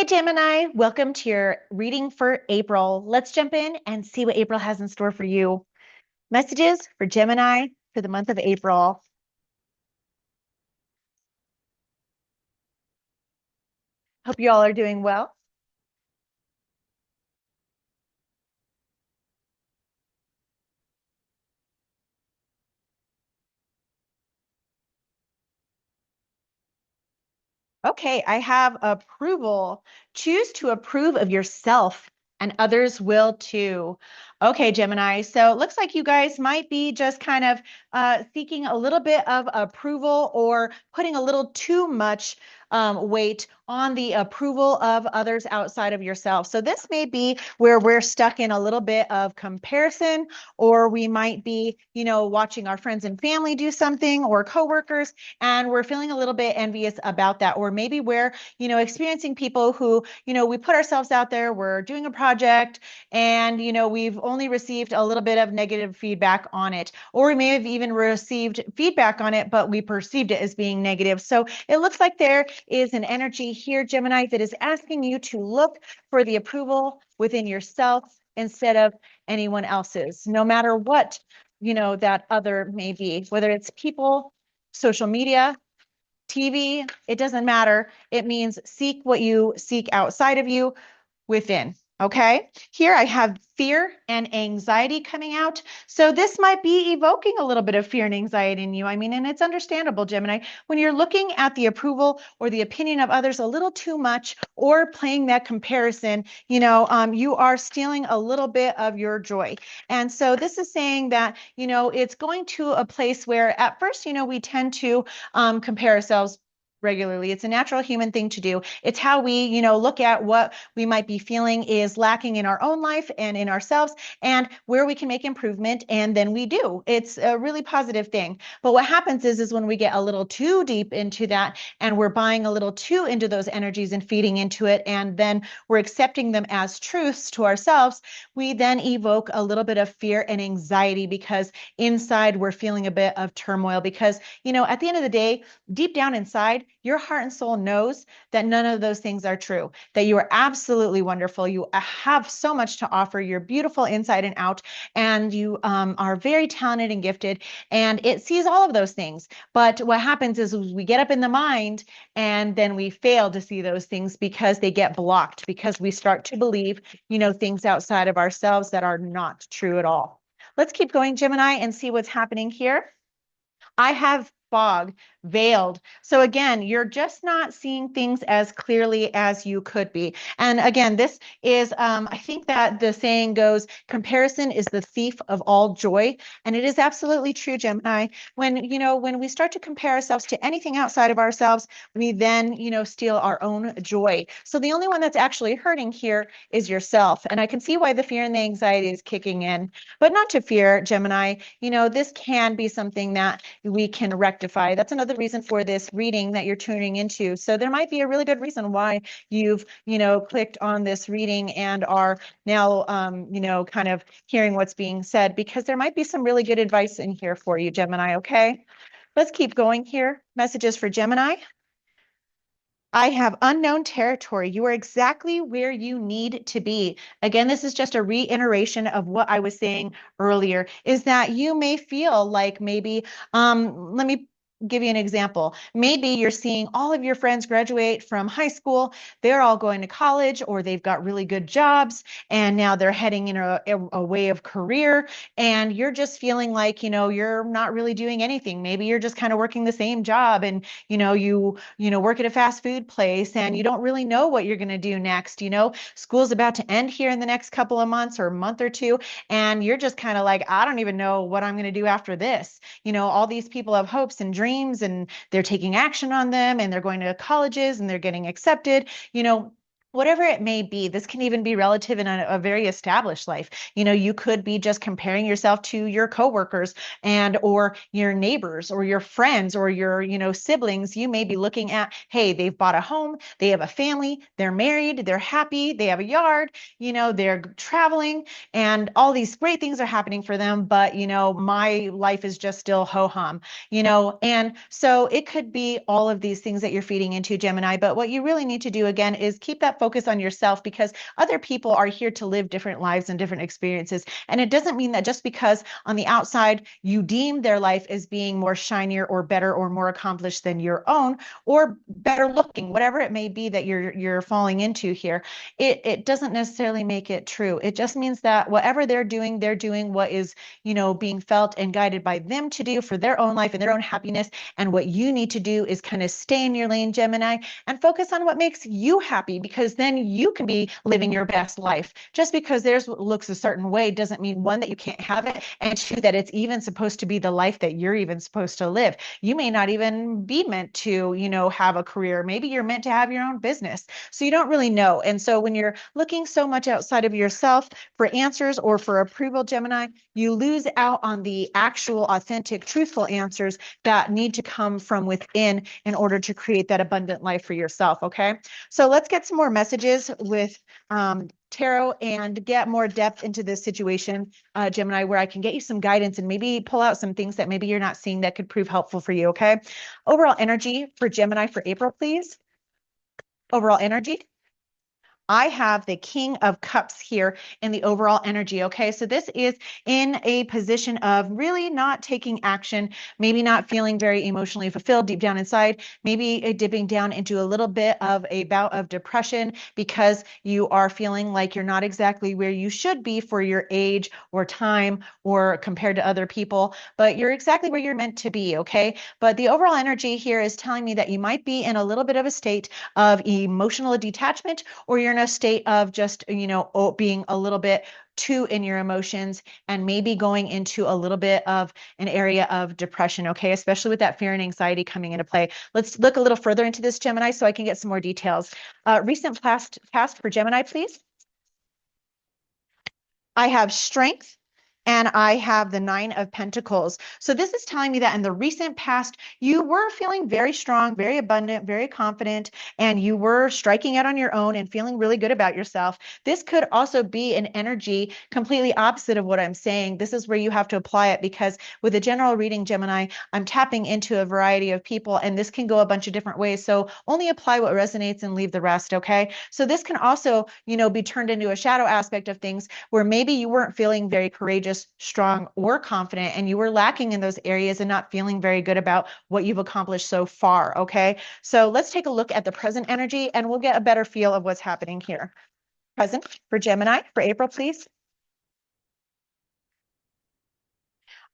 Hey Gemini, welcome to your reading for April. Let's jump in and see what April has in store for you. Messages for Gemini for the month of April. Hope you all are doing well. Okay, I have approval. Choose to approve of yourself and others will too. Okay, Gemini. So it looks like you guys might be just kind of seeking a little bit of approval or putting a little too much weight on the approval of others outside of yourself. So this may be where we're stuck in a little bit of comparison, or we might be, watching our friends and family do something or coworkers, and we're feeling a little bit envious about that. Or maybe we're, experiencing people who, we put ourselves out there, we're doing a project, and, we've only received a little bit of negative feedback on it. Or we may have even received feedback on it, but we perceived it as being negative. So it looks like there is an energy here, Gemini, that is asking you to look for the approval within yourself instead of anyone else's, no matter what, that other may be, whether it's people, social media, TV, it doesn't matter. It means seek what you seek outside of you within. Okay, here I have fear and anxiety coming out. So this might be evoking a little bit of fear and anxiety in you. I mean, and it's understandable, Gemini, when you're looking at the approval or the opinion of others a little too much or playing that comparison, you are stealing a little bit of your joy. And so this is saying that, it's going to a place where at first, we tend to compare ourselves regularly. It's a natural human thing to do. It's how we, look at what we might be feeling is lacking in our own life and in ourselves and where we can make improvement. And then we do. It's a really positive thing. But what happens is when we get a little too deep into that and we're buying a little too into those energies and feeding into it, and then we're accepting them as truths to ourselves, we then evoke a little bit of fear and anxiety because inside we're feeling a bit of turmoil because, at the end of the day, deep down inside, your heart and soul knows that none of those things are true, that you are absolutely wonderful. You have so much to offer. You're beautiful inside and out, and you are very talented and gifted, and it sees all of those things. But what happens is we get up in the mind and then we fail to see those things because they get blocked, because we start to believe, things outside of ourselves that are not true at all. Let's keep going, Gemini, and see what's happening here. I have fog, veiled. So again, you're just not seeing things as clearly as you could be. And again, this is, I think that the saying goes, comparison is the thief of all joy. And it is absolutely true, Gemini. When we start to compare ourselves to anything outside of ourselves, we then, steal our own joy. So the only one that's actually hurting here is yourself. And I can see why the fear and the anxiety is kicking in, but not to fear, Gemini. This can be something that we can rectify. That's another reason for this reading that you're tuning into. So there might be a really good reason why you've, clicked on this reading and are now, kind of hearing what's being said, because there might be some really good advice in here for you, Gemini. Okay, let's keep going here. Messages for Gemini. I have unknown territory. You are exactly where you need to be. Again, this is just a reiteration of what I was saying earlier, is that you may feel like maybe, let me give you an example. Maybe you're seeing all of your friends graduate from high school, they're all going to college, or they've got really good jobs, and now they're heading in a way of career, and you're just feeling like, you're not really doing anything. Maybe you're just kind of working the same job, and, you work at a fast food place, and you don't really know what you're going to do next. School's about to end here in the next couple of months or a month or two, and you're just kind of like, I don't even know what I'm going to do after this. All these people have hopes and dreams, and they're taking action on them, and they're going to colleges and they're getting accepted. Whatever it may be, this can even be relative in a very established life. You could be just comparing yourself to your coworkers and or your neighbors or your friends or your, siblings. You may be looking at, hey, they've bought a home, they have a family, they're married, they're happy, they have a yard, they're traveling, and all these great things are happening for them. But, my life is just still ho-hum, and so it could be all of these things that you're feeding into, Gemini. But what you really need to do, again, is keep that focus on yourself, because other people are here to live different lives and different experiences. And it doesn't mean that just because on the outside you deem their life as being more shinier or better or more accomplished than your own, or better looking, whatever it may be that you're falling into here, it doesn't necessarily make it true. It just means that whatever they're doing what is, being felt and guided by them to do for their own life and their own happiness. And what you need to do is kind of stay in your lane, Gemini, and focus on what makes you happy, because then you can be living your best life. Just because theirs looks a certain way doesn't mean, one, that you can't have it, and two, that it's even supposed to be the life that you're even supposed to live. You may not even be meant to, have a career. Maybe you're meant to have your own business. So you don't really know. And so when you're looking so much outside of yourself for answers or for approval, Gemini, you lose out on the actual, authentic, truthful answers that need to come from within in order to create that abundant life for yourself. Okay. So let's get some more messages with tarot and get more depth into this situation, Gemini, where I can get you some guidance and maybe pull out some things that maybe you're not seeing that could prove helpful for you. Okay. Overall energy for Gemini for April, please. Overall energy. I have the King of Cups here in the overall energy. Okay, so this is in a position of really not taking action, maybe not feeling very emotionally fulfilled deep down inside, maybe dipping down into a little bit of a bout of depression because you are feeling like you're not exactly where you should be for your age or time or compared to other people, but you're exactly where you're meant to be. Okay, but the overall energy here is telling me that you might be in a little bit of a state of emotional detachment, or you're in a state of just, being a little bit too in your emotions and maybe going into a little bit of an area of depression. Okay, especially with that fear and anxiety coming into play. Let's look a little further into this, Gemini, so I can get some more details. Recent past for Gemini, please. I have strength, and I have the Nine of Pentacles. So this is telling me that in the recent past, you were feeling very strong, very abundant, very confident, and you were striking out on your own and feeling really good about yourself. This could also be an energy completely opposite of what I'm saying. This is where you have to apply it, because with a general reading, Gemini, I'm tapping into a variety of people, and this can go a bunch of different ways. So only apply what resonates and leave the rest, okay? So this can also, be turned into a shadow aspect of things where maybe you weren't feeling very courageous, strong, or confident, and you were lacking in those areas and not feeling very good about what you've accomplished so far. Okay, so let's take a look at the present energy and we'll get a better feel of what's happening here. Present for Gemini for April, please.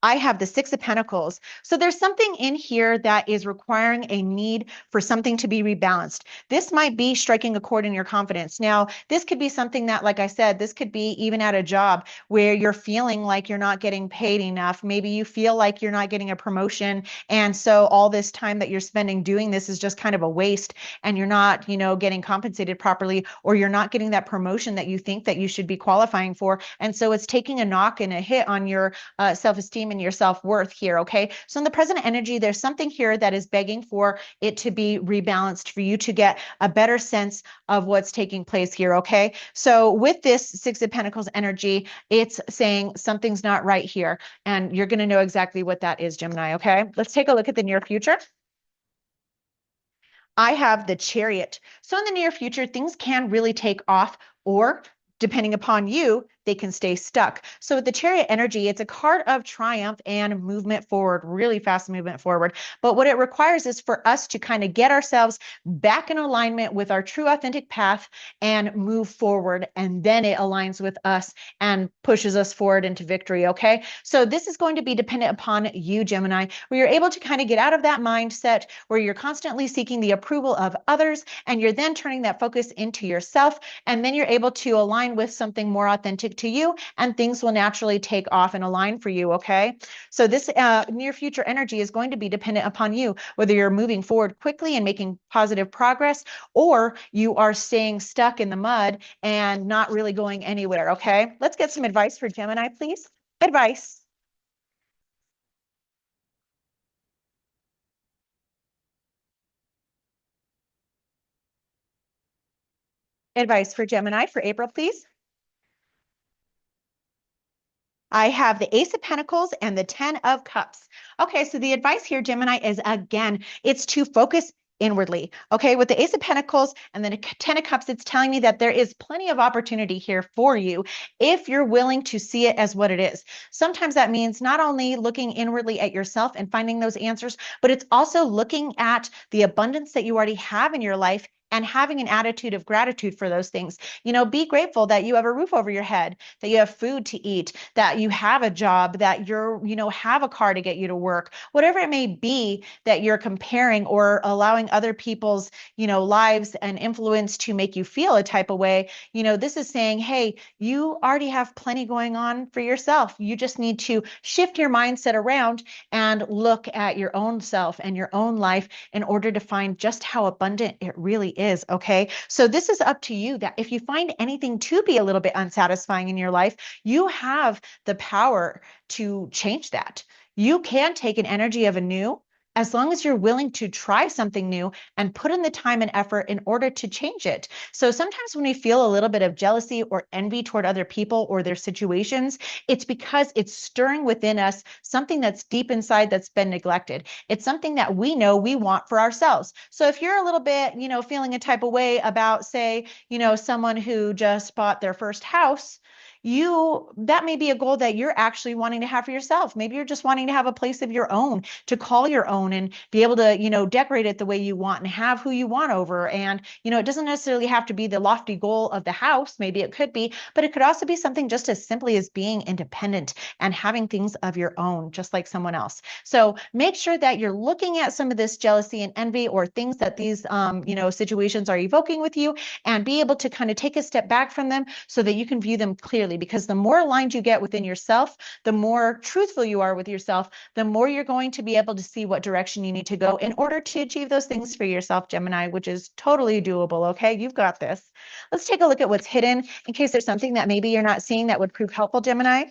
I have the Six of Pentacles. So there's something in here that is requiring a need for something to be rebalanced. This might be striking a chord in your confidence. Now, this could be something that, like I said, this could be even at a job where you're feeling like you're not getting paid enough. Maybe you feel like you're not getting a promotion. And so all this time that you're spending doing this is just kind of a waste, and you're not, getting compensated properly, or you're not getting that promotion that you think that you should be qualifying for. And so it's taking a knock and a hit on your self-esteem and your self-worth here. Okay, so in the present energy, there's something here that is begging for it to be rebalanced, for you to get a better sense of what's taking place here. Okay, so with this Six of Pentacles energy, it's saying something's not right here, and you're going to know exactly what that is, Gemini. Okay, let's take a look at the near future. I have the Chariot. So in the near future, things can really take off, or depending upon you, they can stay stuck. So with the Chariot energy, it's a card of triumph and movement forward, really fast movement forward. But what it requires is for us to kind of get ourselves back in alignment with our true authentic path and move forward. And then it aligns with us and pushes us forward into victory. Okay, so this is going to be dependent upon you, Gemini, where you're able to kind of get out of that mindset where you're constantly seeking the approval of others, and you're then turning that focus into yourself, and then you're able to align with something more authentic to you, and things will naturally take off and align for you. Okay, so this near future energy is going to be dependent upon you, whether you're moving forward quickly and making positive progress, or you are staying stuck in the mud and not really going anywhere. Okay, let's get some advice for Gemini, please. Advice. Advice for Gemini for April, please. I have the Ace of Pentacles and the Ten of Cups. Okay, so the advice here, Gemini, is again, it's to focus inwardly. Okay, with the Ace of Pentacles and then a Ten of Cups, it's telling me that there is plenty of opportunity here for you if you're willing to see it as what it is. Sometimes that means not only looking inwardly at yourself and finding those answers, but it's also looking at the abundance that you already have in your life and having an attitude of gratitude for those things. Be grateful that you have a roof over your head, that you have food to eat, that you have a job, that have a car to get you to work, whatever it may be that you're comparing or allowing other people's, lives and influence to make you feel a type of way. This is saying, hey, you already have plenty going on for yourself. You just need to shift your mindset around and look at your own self and your own life in order to find just how abundant it really is. Okay. So this is up to you, that if you find anything to be a little bit unsatisfying in your life, you have the power to change that. You can take an energy of a new, as long as you're willing to try something new and put in the time and effort in order to change it. So sometimes when we feel a little bit of jealousy or envy toward other people or their situations, it's because it's stirring within us something that's deep inside that's been neglected. It's something that we know we want for ourselves. So if you're a little bit, feeling a type of way about, say, someone who just bought their first house, that may be a goal that you're actually wanting to have for yourself. Maybe you're just wanting to have a place of your own, to call your own and be able to, decorate it the way you want and have who you want over. And, it doesn't necessarily have to be the lofty goal of the house. Maybe it could be, but it could also be something just as simply as being independent and having things of your own, just like someone else. So make sure that you're looking at some of this jealousy and envy or things that these, situations are evoking with you, and be able to kind of take a step back from them so that you can view them clearly. Because the more aligned you get within yourself, the more truthful you are with yourself, the more you're going to be able to see what direction you need to go in order to achieve those things for yourself, Gemini, which is totally doable. Okay, you've got this. Let's take a look at what's hidden in case there's something that maybe you're not seeing that would prove helpful, Gemini.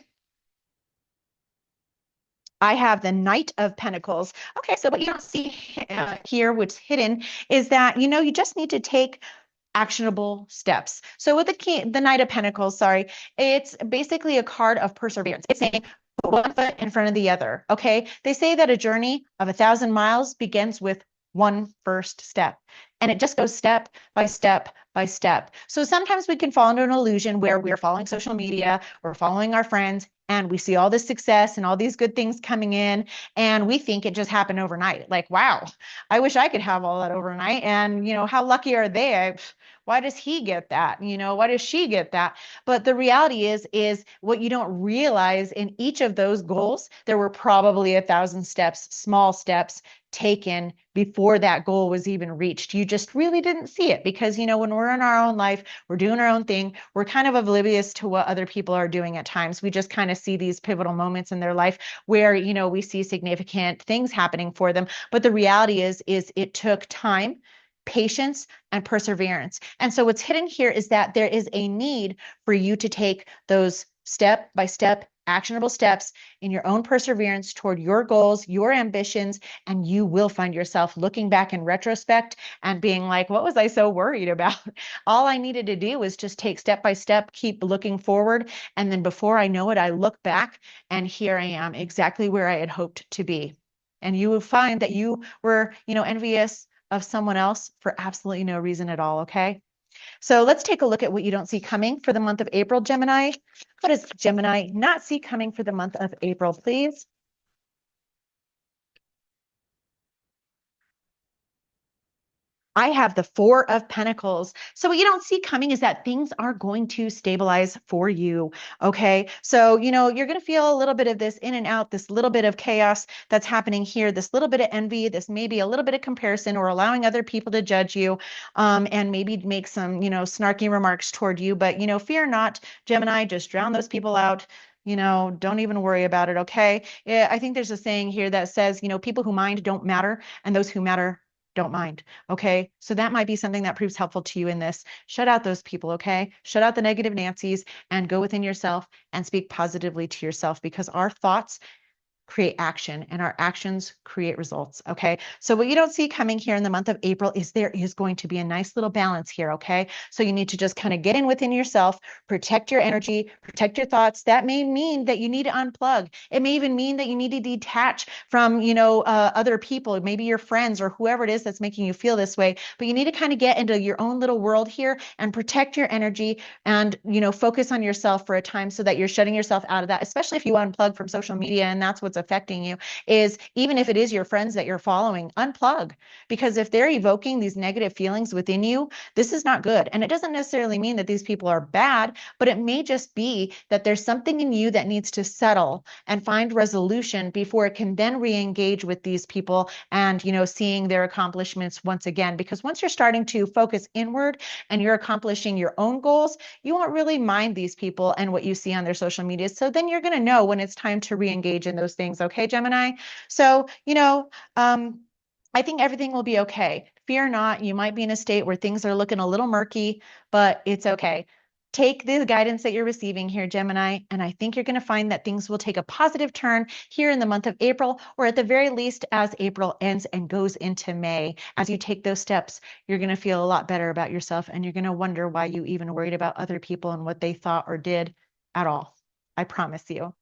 I have the Knight of Pentacles. Okay, so what you don't see here, what's hidden, is that, you just need to take actionable steps. So with the Knight of Pentacles, sorry, it's basically a card of perseverance. It's saying put one foot in front of the other. Okay. They say that a journey of 1,000 miles begins with one first step. And it just goes step by step by step. So sometimes we can fall into an illusion where we're following social media or following our friends, and we see all this success and all these good things coming in, and we think it just happened overnight. Like, wow, I wish I could have all that overnight. And, how lucky are they? Why does he get that? Why does she get that? But the reality is what you don't realize, in each of those goals, there were probably 1,000 steps, small steps taken before that goal was even reached. You just really didn't see it because, when we're in our own life, we're doing our own thing. We're kind of oblivious to what other people are doing at times. We just kind of see these pivotal moments in their life where, we see significant things happening for them. But the reality is it took time, patience, and perseverance. And so what's hidden here is that there is a need for you to take those step by step actionable steps in your own perseverance toward your goals, your ambitions, and you will find yourself looking back in retrospect and being like, what was I so worried about? All I needed to do was just take step by step, keep looking forward. And then before I know it, I look back and here I am exactly where I had hoped to be. And you will find that you were, envious of someone else for absolutely no reason at all. Okay. So let's take a look at what you don't see coming for the month of April, Gemini. What does Gemini not see coming for the month of April, please? I have the Four of Pentacles. So what you don't see coming is that things are going to stabilize for you. Okay. So, you're going to feel a little bit of this in and out, this little bit of chaos that's happening here, this little bit of envy, this maybe a little bit of comparison or allowing other people to judge you, and maybe make some, snarky remarks toward you. But, fear not, Gemini, just drown those people out. Don't even worry about it. Okay. Yeah, I think there's a saying here that says, people who mind don't matter, and those who matter don't mind. Okay. So that might be something that proves helpful to you in this. Shut out those people. Okay. Shut out the negative Nancy's and go within yourself and speak positively to yourself, because our thoughts create action, and our actions create results. Okay. So what you don't see coming here in the month of April is there is going to be a nice little balance here. Okay. So you need to just kind of get in within yourself, protect your energy, protect your thoughts. That may mean that you need to unplug. It may even mean that you need to detach from, other people, maybe your friends or whoever it is that's making you feel this way. But you need to kind of get into your own little world here and protect your energy and, focus on yourself for a time so that you're shutting yourself out of that, especially if you unplug from social media and that's what's affecting you, is even if it is your friends that you're following, unplug. Because if they're evoking these negative feelings within you, this is not good. And it doesn't necessarily mean that these people are bad, but it may just be that there's something in you that needs to settle and find resolution before it can then re-engage with these people and, seeing their accomplishments once again. Because once you're starting to focus inward and you're accomplishing your own goals, you won't really mind these people and what you see on their social media. So then you're going to know when it's time to re-engage in those things. Okay, Gemini? So, I think everything will be okay. Fear not. You might be in a state where things are looking a little murky, but it's okay. Take the guidance that you're receiving here, Gemini, and I think you're going to find that things will take a positive turn here in the month of April, or at the very least, as April ends and goes into May. As you take those steps, you're going to feel a lot better about yourself, and you're going to wonder why you even worried about other people and what they thought or did at all. I promise you.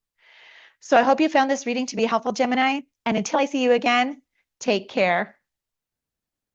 So I hope you found this reading to be helpful, Gemini. And until I see you again, take care.